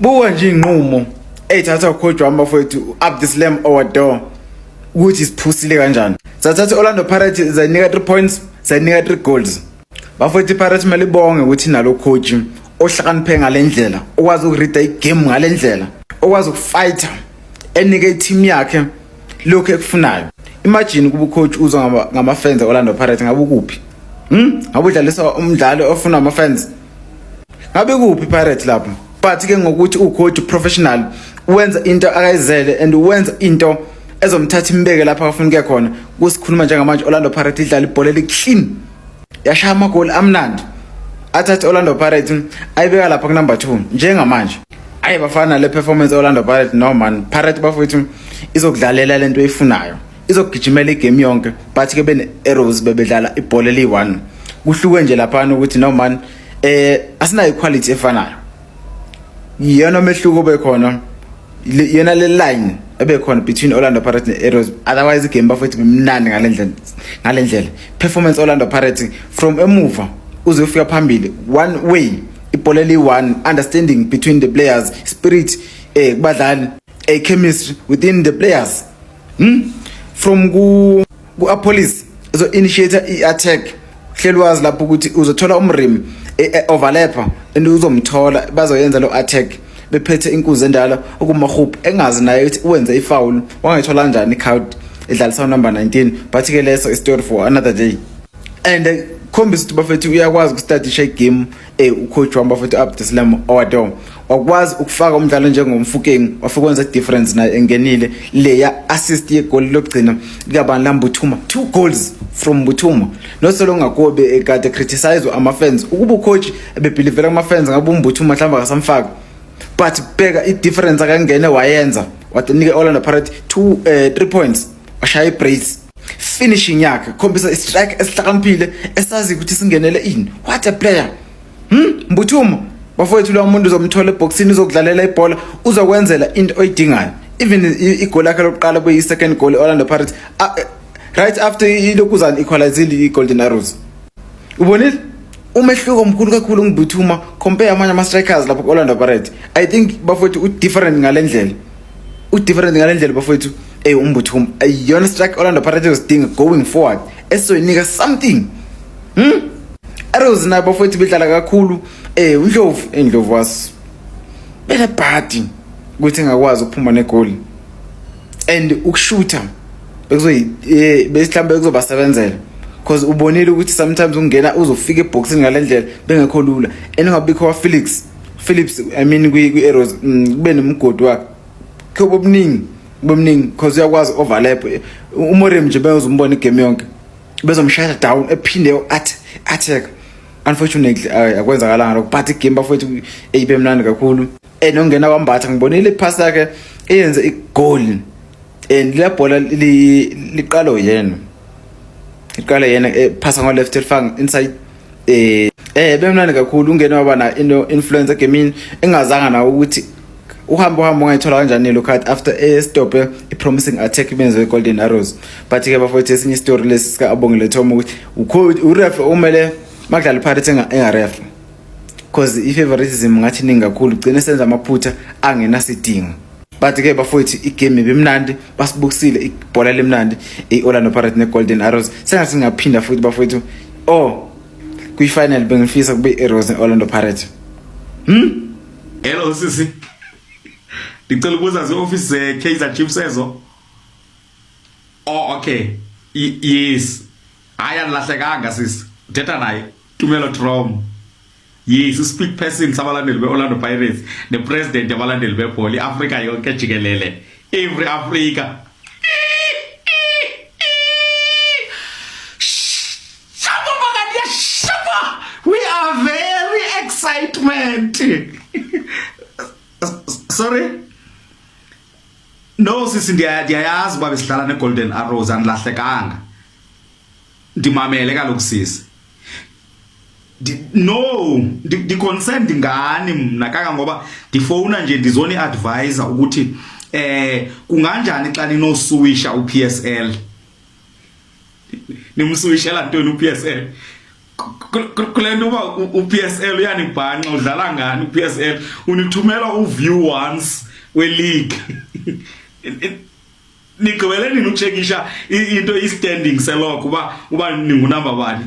buka nje inqumo ethatha ucoach wamafowethu Abdeslam Owador ukuthi siphusile kanjani. Sathatha Orlando Pirates zayinika 3 points, zayinika 3 goals. Bafowethu Pirates mali bonge ukuthi nalo coach ohlakaniphe ngalendlela, okwazi ukuread igame ngalendlela, okwazi ukufighter enike team yakhe lokho ekufunayo. Imagine kuba coach uzwa ngama fans Orlando Pirates ngabe kuphi? Ngabe udlalisa umdlalo ofuna ama fans. Ngabe kuphi Pirates lapho? But ke ngokuthi ucoach professional wenza into akayizele and wenza into ezomthatha imbeke lapha afuna ukuya khona. Kusikhuluma njengamanje Orlando Pirates idlala ibhola eliclean. Yashaya ama goal amnandi. Athathe Orlando Pirates ayibeka lapha ku number 2 njengamanje. Ayibafana le performance Orlando Pirates no man. Pirates bafowethu izokudlalela lento eyifunayo. Izogijimela igame yonke but ke bene Arrows bebedlala ibhola eli1. Kuhluke nje lapha ukuthi no man asinayo equality efanayo. Yena mehluko bekhona yena le line ebekhona between Orlando Pirates ne Arrows. Otherwise igame bafowethu bemnandi ngalendlela. Performance Orlando Pirates from emuva uzofika phambili one way ibhola eli1, understanding between the players, spirit kubadlali, chemistry within the players. From ku Police so initiate i-attack hlelwazi lapho ukuthi uzothola umrimi overlapper and uzomthola bazoyenza lo attack bephethe inkuzi endala okumahuphu engazi naye ukuthi wenze ifoul wangayithola kanjani icard edlalisa number 19 but ke leso is story for another day. And khombisa ukuthi bafethu uyakwazi ukustadisha igame ucoach wambafethu Abdeslam Owador wakwazi ukufaka umdlalo njengomfukeng wafukwenza difference naye engenile le ya assist ye goal lokugcina likabani laMbuthuma 2 goals from Mbuthuma. Noselo ngakobe ekade criticize ama fans ukuba ucoach ebebelievela ama fans ngabe uMbuthuma mhlamba akasamfaka but bheka I difference akangene wayenza watinike Orlando Pirates 3 points washaya brace finishing yakhe khombisa istrike esihlakaniphile esazi ukuthi singenele in. What a player. Mbuthuma bafowethu lo muntu uzomthola eboxini uzokudlalela ibhola uzokwenzela into oyidingayo. Even igoal yakhe lokuqala kuyi second goal Orlando Pirates right after ilokuzana equalizile iGolden Arrows. Ubonile umehluko omkhulu kakhulu ngibuthuma compare amanye ama strikers lapha Orlando Pirates. I think bafowethu different ngalendlela. Different ngalendlela bafowethu uMbuthuma ayona strike Orlando Pirates udinga going forward esoyinika something. Arrows na bafowethu bedlala kakhulu uNdlovu was bela bad ukuthi ngakwazi ukuphuma negoal and ukushoota besimhlambe kuzobasebenzela because ubonile ukuthi sometimes ungena uzofika eboxini ngalendlela bengekho lula engabikho wa Phillips I mean kwi Arrows kube nemgodi wakhe khobomningi because uyakwazi overlap umorem nje bezombona igame yonke bezomshaya down ephinde attack. Unfortunately akwenzakalanga lokho but igame bafowethu eyibe mnandi kakhulu nongena kwambatha ngibonile ipass yakhe eyenze igoal and le bhola liqalo yena phasa ngo left elfang inside bemnandi kakhulu ungena wabana influence gaming engazanga nawo ukuthi uhambo ungayithola kanjani lo card after stop promising attack benze Golden Arrows. But ke bafowethu esinye story lesika abongile Thomo ukuthi uref umele makudlala Pirates engaref because ifavoritism ngathi ningi kakhulu ugcine senza amaphutha angena sidingo. But ke bafowethu igame bemnandi basibukisile ibhola lemnandi Orlando Pirates ne Golden Arrows sengathi ngaphinda futhi bafowethu kwi final bengifisa kube Arrows ne Orlando Pirates. Hello sisi, ngicela ukubuza ze-office Kaizer Chiefs ezo. Okay. Yes. Ayalahlekanga sisi. Uthetha naye Tumelo Trom. Yes, speak person sabalandeli beOrlando Pirates, the president yabalandeli bebhola iAfrika yonke jikelele. Every Africa. We are very excitement. Sorry. No sisi ndiyayazi babe sihlala neGolden Arrows anlahlekanga. Ndimamele kaloku sisi. No, di concern ngani mna kanga ngoba ndifona nje ndizoni advisor ukuthi kunganjani xa ninosuwisha uPSL. Nimsuwishela ntoni uPSL? kule nto uba u-PSL uyanibhanqa udlala ngani u-PSL unithumela uview once we-league nigqibele nini ukutshekisha into i-standing seloko uba ningunamba bani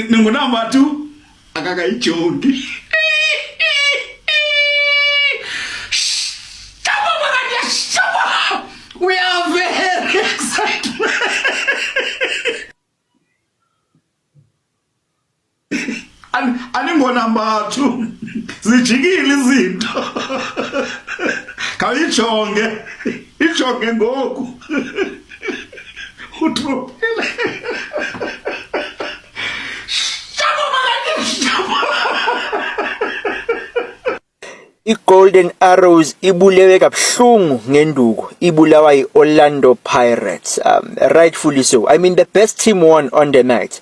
ningunamba 2 akakayijongi we are very excited aningonamba 2 zijikile izinto kayijonge ijonge ngoku uthopile I-Golden Arrows ibulewe kabuhlungu ngenduku ibulawa yi-Orlando Pirates, rightfully so. I mean, the best team won on the night.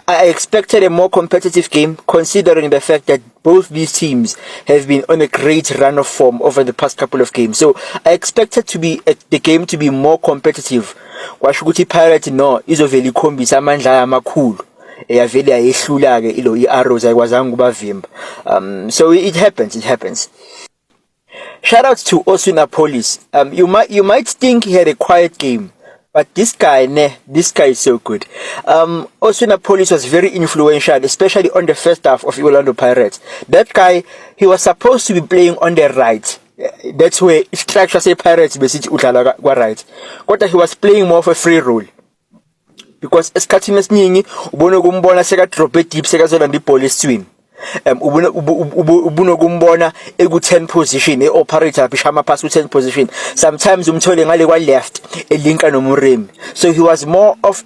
I expected a more competitive game considering the fact that both these teams have been on a great run of form over the past couple of games. So I expected the game to be more competitive. Kwasho ukuthi Pirates no izovela ikhombisa amandla amakhulu. Eyavele ayehlula ke ilo i-Arrows ayikwazanga ukubavimba. So it happens. Shout out to Oswinapolis. You might think he had a quiet game, but this guy is so good. Oswinapolis was very influential, especially on the first half of Orlando Pirates. That guy, he was supposed to be playing on the right. That's where structure say Pirates besithi udlala kwa right. Kodwa he was playing more of a free role. Because esikhathini esiningi ubona kumbona seka drop deep sekazolanda ibhola eswini. Ubunokumbona eku-10 position e-operator bishama pass ku-10 position. Sometimes umthole ngale kwa left elinka noMuremi. So he was more of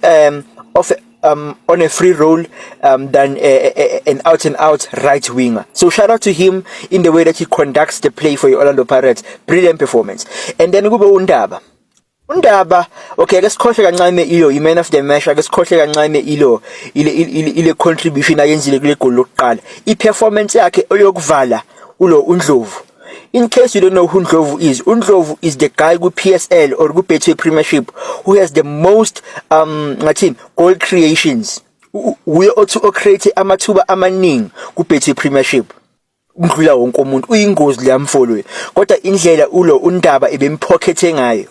on a free role than an out and out right winger. So shout out to him in the way that he conducts the play for Orlando Pirates. Brilliant performance. And then kube Undaba, okay, akesikhohle kancane ilo i-man of the match, akesikhohle kancane ile contribution ayenzile kule goal lokuqala. I-performance yakhe yokuvala ulo uNdlovu. In case you don't know who Undlovu is the guy with PSL or with Betway Premiership who has the most goal creations. We also create amathuba amaningi ku Betway Premiership. Undlula wonke umuntu uyingozi leyamfollow. Kodwa indlela ulo Undaba ebempockethe ngayo.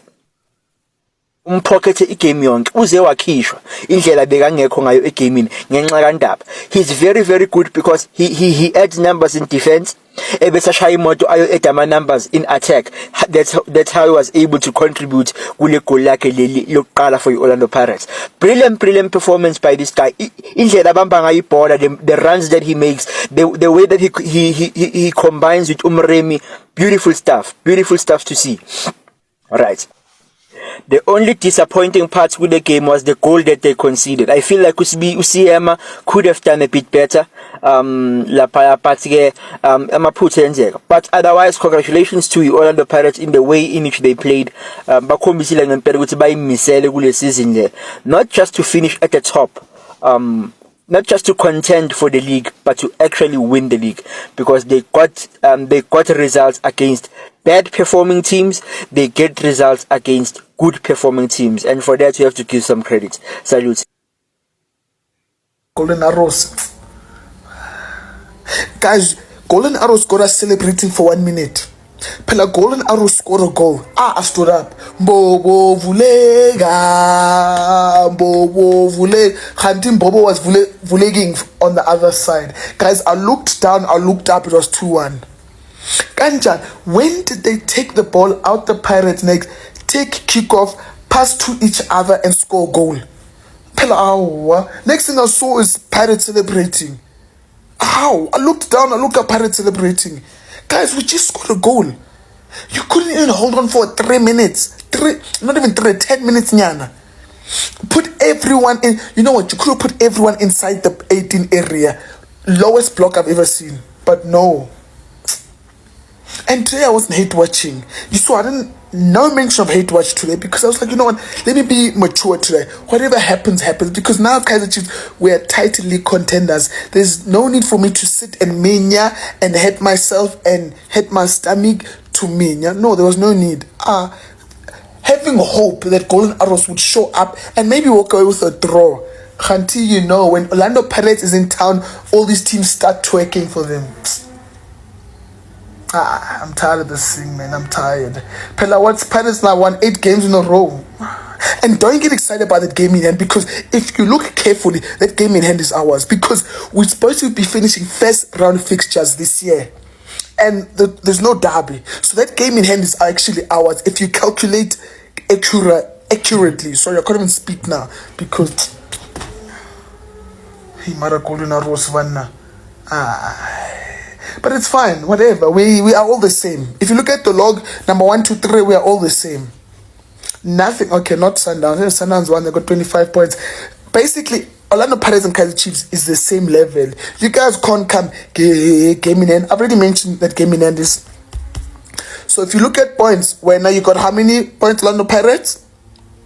Umpockethe igame yonke uze wakhishwa indlela bekangekho ngayo egamini ngenxa kaNdaba. He's very very good because he adds numbers in defense ebese shaya imoto ayo add ama numbers in attack. That's how he was able to contribute kule goal lakhe leli lokuqala for Orlando Pirates. Brilliant performance by this guy. Indlela abamba ngayo ibhola, the runs that he makes, the way that he combines with Umremi, beautiful stuff to see. All right. The only disappointing part with the game was the goal that they conceded. I feel like Usiema could have done a bit better. But otherwise, congratulations to Orlando Pirates in the way in which they played. Not just to finish at the top, not just to contend for the league, but to actually win the league, because they got results against bad performing teams. They get results against good performing teams, and for that you have to give some credit. Salute. Golden Arrows, guys. Golden Arrows got us celebrating for 1 minute. Pela Golden Arrows scored a goal. I stood up. Bobo vulega. Khantim Bobo was vuleging on the other side. Guys, I looked down, I looked up, it was 2-1. Kanjan, when did they take the ball out the Pirates' neck, take kickoff, pass to each other and score a goal? Pela, next thing I saw is Pirates celebrating. How? I looked down, I looked at Pirates celebrating. Guys, we just scored a goal. You couldn't even hold on for 3 minutes. 10 minutes, nyana. Put everyone in. You know what? You could have put everyone inside the 18 area. Lowest block I've ever seen. But no. And today I wasn't hate watching. You saw, no mention of hate watch today, because I was like, you know what? Let me be mature today. Whatever happens, happens. Because now Kaizer Chiefs, we're title league contenders. There's no need for me to sit and mania and hate myself and hate my stomach to mania. No, there was no need. Having hope that Golden Arrows would show up and maybe walk away with a draw. Khanti, you know, when Orlando Pirates is in town, all these teams start twerking for them. I'm tired of this thing, man. I'm tired. Pella, what's Pirates now won 8 games in a row. And don't get excited about that game in hand, because if you look carefully, that game in hand is ours, because we're supposed to be finishing first round fixtures this year. And there's no derby. So that game in hand is actually ours if you calculate accurately. Sorry, I can't even speak now because he might have called in a Rose Vanna. But it's fine, whatever. We are all the same. If you look at the log, number 1, 2, 3, we are all the same. Nothing. Okay, not Sundowns. Sundowns won, they got 25 points. Basically, Orlando Pirates and Kaizer Chiefs is the same level. You guys can't come game in end. I've already mentioned that game in end is. So if you look at points, where now you got how many points, Orlando Pirates?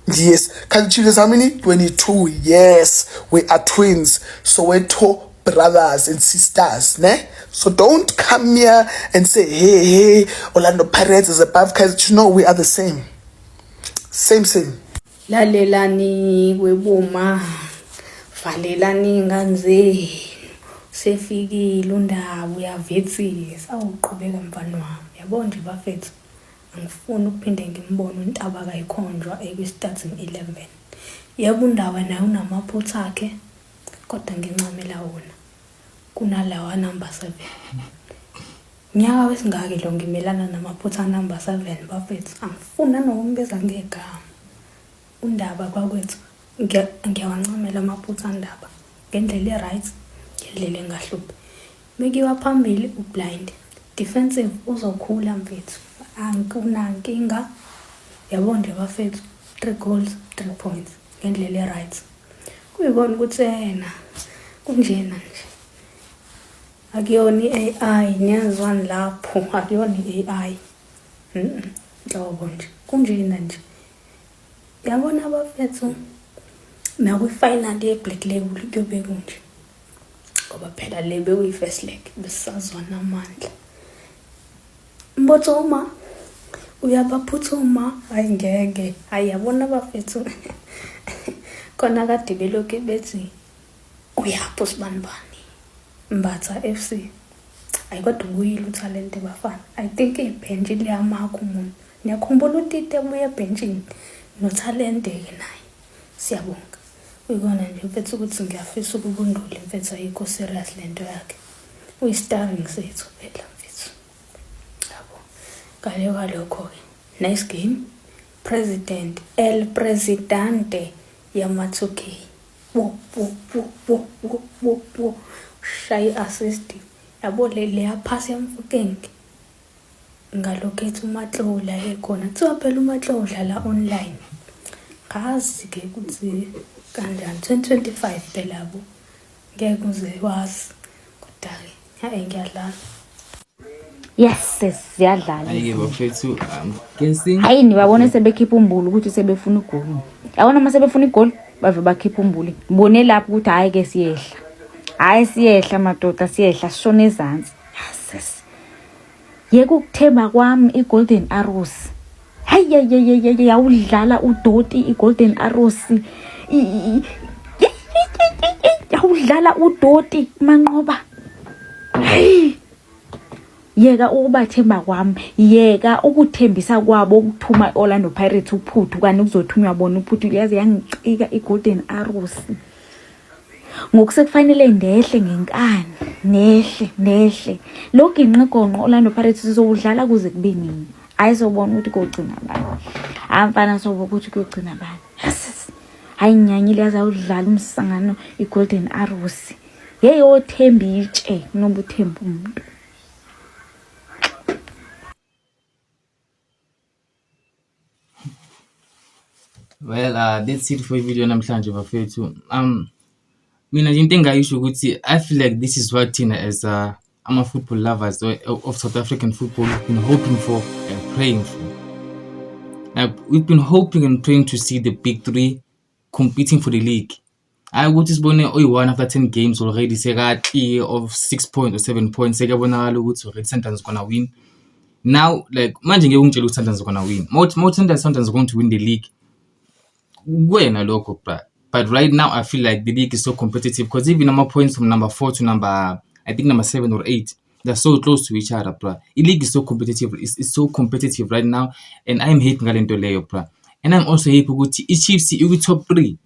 Yes. Kaizer Chiefs is how many? 22. Yes. We are twins. So we're two brothers and sisters, ne? So don't come here and say, hey, Orlando Pirates is above Kaizer Chiefs. No, we are the same. Same. Lalelani kweboma valelani nganze sefikile undaba uyavetsisa awuqhubeka mfana wami yabo nje bafethu angifuni ukuphinde ngimbone uNtaba kayikhonjwa ekwi-starting 11 yebo undaba naye unamaphutha akhe kodwa ngincamela wona kunalawa number 7 nyaka wesingake lo ngimelana namaphutha number 7 bafethu angifuna nokumbiza ngegama undaba kwakwethu ngiyawancamela amaphutha ndaba ngendlela e-right ngendlela engahluphi mekiwa phambili ublind defensive uzokhula mfethu ankunankinga yabo nje bafethu 3 goals 3 points ngendlela e-right kuyibona ukuthi yena kunjena nje akuyona i-AI niyazwani lapho akuyona i-AI ngoba nje kunjena nje yabona abafethu nakwi-final ye-Black Label kuyobe kunje ngoba phela le bekuyi-first leg besazwana amandla Mbotsoma uyabaphuthuma hayi ngeke hayi yabona abafethu khona kade beloke bethi uyapho sibanibani Mbatha FC ayikho ukuyila utalent bafana I think ibhenji liyamakha umuntu niyakhumbula uTite buye ebhenjini no-talent ke naye siyabonga uyibona nje mfethu ukuthi ngiyafisa ukubundula mfethu ayikho serious lento yakhe uyi-starring sethu phela mfethu yabo kalokho-ke nice game president el presidente yama-2K wo shayi assist yabo leya phasi yamfukenge ngalokhetha uMatlola ekhona kuthiwa phela uMatlola la online kazi ke ukuthi kanjani 2025 phela bo ngeke uze wazi kodwa ke hayi ngiyadlala Yes, siyadlala. Ayike bafethu guessing. Hayi nibabone sebekhipha umbulu ukuthi sebefuna igoli. Yabona uma sebefuna igoli bave bakhipha umbulu. Ngibone lapho ukuthi hayi ke siyehla. Hayi siyehla madoda siyehla sishone ezantsi. Yes. Yeke ukuthemba kwami iGolden Arrows. Hayi yawudlala uDoti iGolden Arrows. Yawudlala uDoti manqoba. Hey. Yeka ukubathemba kwami yeka ukuthembisa kwabo ukuthuma iOrlando Pirates uphuthu kani kuzothunywa bona uphuthu yazi yangicika iGolden Arrows ngokusekufanele ndehle ngenkani nehle lokho inqigonqo Orlando Pirates izowudlala kuze kube nini ayizobona ukuthi kugcina bani amfana sobo ukuthi kugcina bani hayi nyanyile yazawudlala umsangano iGolden Arrows yeyo thembi itshe noba uthemba umuntu. Well, that's it for the video namhlanje bafethu. Mina into engayisho ukuthi I feel like this is what Tina as football lovers of South African football we've been hoping for and praying for. We've been hoping and praying to see the big three competing for the league. I would just bone one after 10 games already sekati of 6 points or 7 points sekabonakala ukuthi already Sundowns gonna win. Now like manje ngeke ungitshela ukuthi Sundowns gonna win. More Sundowns are going to win the league. Kwena lokho but But right now, I feel like the league is so competitive because even number points from number 4 to number 7 or 8, they're so close to each other, bruh. The league is so competitive. It's so competitive right now, and I'm hating Galento Leo, bruh. And I'm also happy with the Chiefs in the top 3.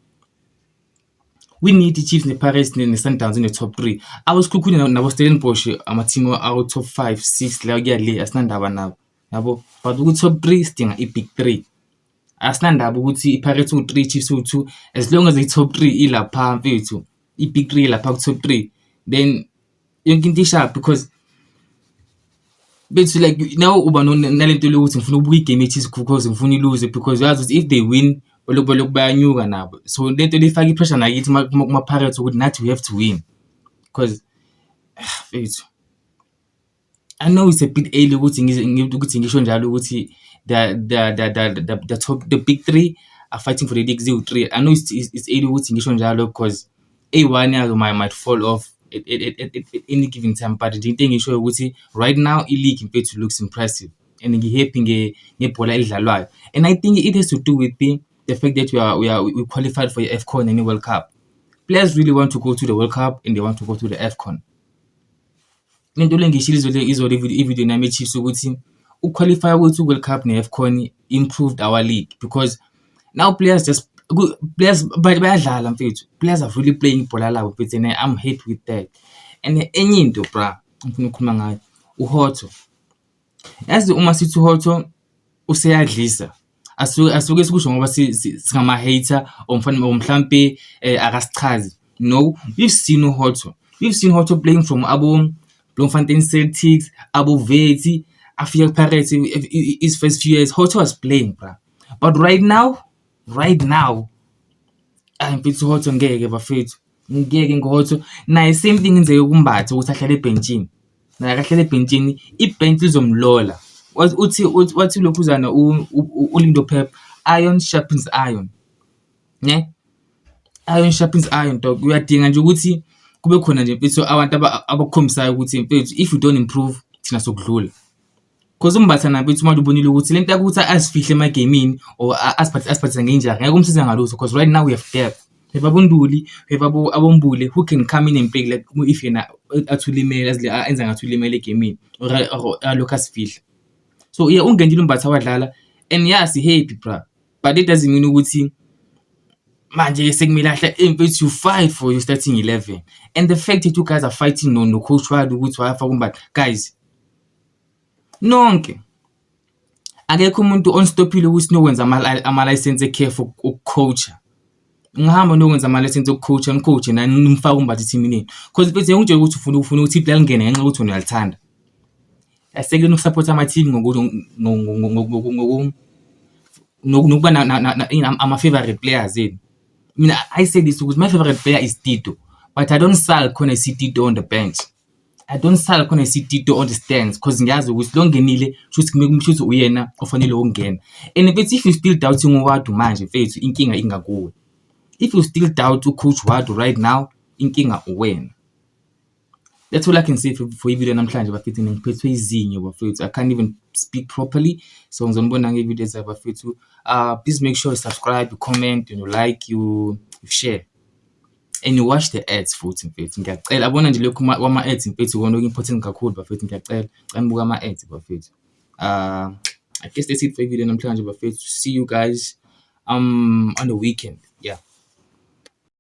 We need the Chiefs, the Pirates, and the Sundowns in the top 3. I was cooking and I was telling Porsche, I'm a team out top 5, 6, like I stand up now. But we top 3, sting a big 3. Asinanda ukuthi iPirates u3 Chiefs u2 as long as the top 3 ilapha mfethu big 3 lapha ku top 3 then yonke into isharp because bethu like now uba nalento lokuthi ngifuna ubuka igame ethi because ngifuna ilose because yazi ukuthi if they win bolokubolo bayanyuka nabo so lento lifaka ipressure nakithi kuma Pirates ukuthi nathi we have to win because bethu I know it's a bit early ukuthi ngisho njalo ukuthi the big 3 are fighting for the league 0-3. I know it's early ukuthi ngisho njalo because A1 yazo might fall off at any given time, but the thing is ukuthi right now i-league impethu looks impressive and ngihappy ngebhola elidlalwayo, and I think it has to do with the fact that we qualified for the AFCON and the World Cup. Players really want to go to the World Cup and they want to go to the AFCON. Into lengishilo izolo ivideo nami Chiefs ukuthi uqualify to World Cup ne AFCON improved our league because now players bayadlala mfethu. Players are really playing ibhola labo mfethu and I'm happy with that. And enye into bra ngifuna ukukhuluma ngayo uHotho. Yazi uma sithi uHotho useyadlisa asuke sikusho ngoba singama hater mhlambe akasichazi. No, we've seen UHotho playing from Bloemfontein Celtics, Abu Veti, Afia Pirates. His first few years, Hotho was playing, bro. But right now, I'm pretty Hotho ngeke bafethu. Ngeke ngoHotho. Na same thing nje ukumbatha ukuthi ahlale ebenchini. Na akahlale ebenchini, ibench lizomlola. Wathi lokhuzana uLindo Pep, iron sharpens iron. Ne? Iron sharpens iron dog. Uyadinga nje ukuthi kube khona nje mfethu abantu abakhombisayo ukuthi mfethu if you don't improve thina sokudlula because umbatha na mfethu manje ubonile ukuthi lento ukuthi asifihle emagamini or asiphathisa ngenjani ngeke umsiza ngalutho because right now we have depth. We have abonduli, we have abombule who can come in and play like if yena athulimele enza ngathulimele egamini or alokhu asifihle. So yeah, ungendile umbatha wadlala and yes happy bra, but it doesn't mean ukuthi manje sekumele ahle mfethu you fight for your starting 11, and the fact that you guys are fighting no coach wadu ukuthi wayafaka umbatha guys nonke akekho umuntu onstoppile ukuthi nokwenza ama license ekhefu ukucoacha ngihamba nokwenza ama license ukucoacha ngicoach na nimfaka umbatha teamini because mfethu ngitshela ukuthi ufuna ukuthi iplayer lingene ngenxa ukuthi uyalithanda aseke nokusupport ama team ngokuthi nokuba ama favorite players yini. I say this because my favorite player is Tito, but I don't sell when I see Tito on the bench. I don't sell when I see Tito on the stands because ngiyazi ukuthi lo ngenile shuthi uyena ofanele ongena. And if you still doubting uWadu manje mfethu inkinga ingakuwe. If you still doubt ucoach Wadu right now inkinga uwena. That's all I can say for video namhlanje bafethu ngiphethwe izinyo bafethu. I can't even speak properly. So ngizonibona ngevideos zabafethu. Please make sure you subscribe, you comment, you like, you share. And you watch the ads futhi mfethu. Ngiyacela abona nje lokhu wama ads mfethu wona important kakhulu bafethu ngiyacela. Ngibuka ama ads bafethu. I guess that's it for video namhlanje bafethu. See you guys on the weekend.